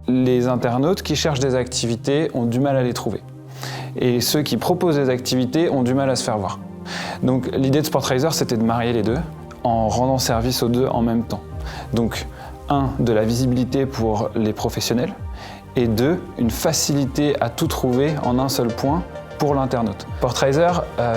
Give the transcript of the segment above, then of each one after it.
Les internautes qui cherchent des activités ont du mal à les trouver. Et ceux qui proposent des activités ont du mal à se faire voir. Donc l'idée de Sportraiser, c'était de marier les deux en rendant service aux deux en même temps. Donc de la visibilité pour les professionnels et une facilité à tout trouver en un seul point pour l'internaute. Sportraiser,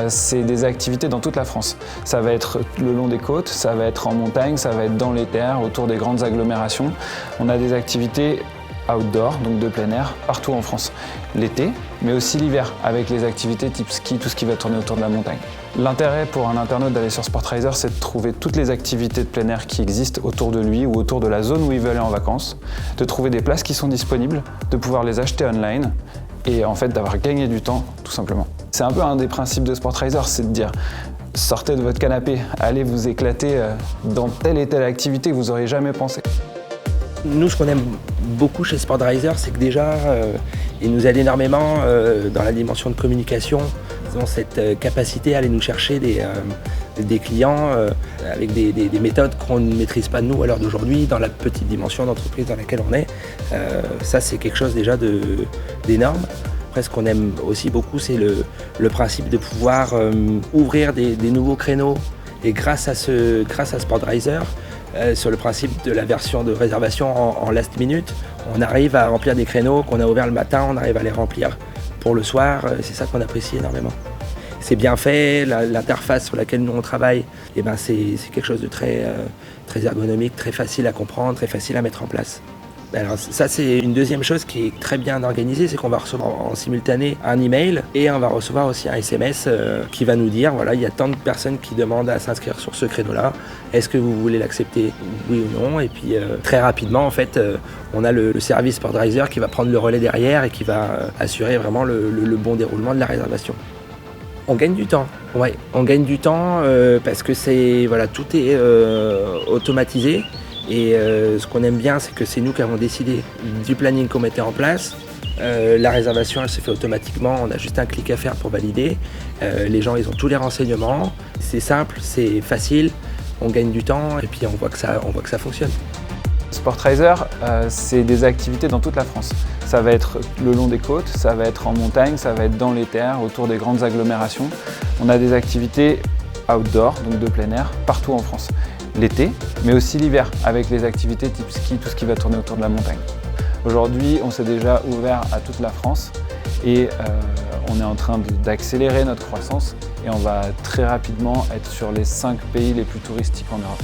c'est des activités dans toute la France. Ça va être le long des côtes, ça va être en montagne, ça va être dans les terres, autour des grandes agglomérations. On a des activités outdoor, donc de plein air, partout en France. L'été, mais aussi l'hiver, avec les activités type ski, tout ce qui va tourner autour de la montagne. L'intérêt pour un internaute d'aller sur Sportraiser, c'est de trouver toutes les activités de plein air qui existent autour de lui ou autour de la zone où il veut aller en vacances, de trouver des places qui sont disponibles, de pouvoir les acheter online et en fait d'avoir gagné du temps, tout simplement. C'est un peu un des principes de Sportraiser, c'est de dire sortez de votre canapé, allez vous éclater dans telle et telle activité que vous n'auriez jamais pensé. Nous, ce qu'on aime beaucoup chez Sportraiser, c'est que déjà, ils nous aident énormément dans la dimension de communication. Ils ont cette capacité à aller nous chercher des clients avec des méthodes qu'on ne maîtrise pas nous à l'heure d'aujourd'hui, dans la petite dimension d'entreprise dans laquelle on est. Ça, c'est quelque chose déjà d'énorme. Après, ce qu'on aime aussi beaucoup, c'est le principe de pouvoir ouvrir des nouveaux créneaux. Et grâce à Sportraiser, sur le principe de la version de réservation en last minute, on arrive à remplir des créneaux qu'on a ouverts le matin, on arrive à les remplir pour le soir, c'est ça qu'on apprécie énormément. C'est bien fait, l'interface sur laquelle nous on travaille, c'est quelque chose de très ergonomique, très facile à comprendre, très facile à mettre en place. Alors ça, c'est une deuxième chose qui est très bien organisée, c'est qu'on va recevoir en simultané un email et on va recevoir aussi un SMS qui va nous dire voilà, il y a tant de personnes qui demandent à s'inscrire sur ce créneau-là. Est-ce que vous voulez l'accepter, oui ou non? Et puis très rapidement, en fait, on a le service Sportraiser qui va prendre le relais derrière et qui va assurer vraiment le bon déroulement de la réservation. On gagne du temps, ouais, on gagne du temps parce que tout est automatisé. Et ce qu'on aime bien, c'est que c'est nous qui avons décidé du planning qu'on mettait en place. La réservation, elle se fait automatiquement, on a juste un clic à faire pour valider. Les gens, ils ont tous les renseignements. C'est simple, c'est facile, on gagne du temps et puis on voit que ça fonctionne. Sportraiser, c'est des activités dans toute la France. Ça va être le long des côtes, ça va être en montagne, ça va être dans les terres, autour des grandes agglomérations. On a des activités outdoor, donc de plein air, partout en France. L'été, mais aussi l'hiver, avec les activités type ski, tout ce qui va tourner autour de la montagne. Aujourd'hui, on s'est déjà ouvert à toute la France et on est en train d'accélérer notre croissance et on va très rapidement être sur les 5 pays les plus touristiques en Europe.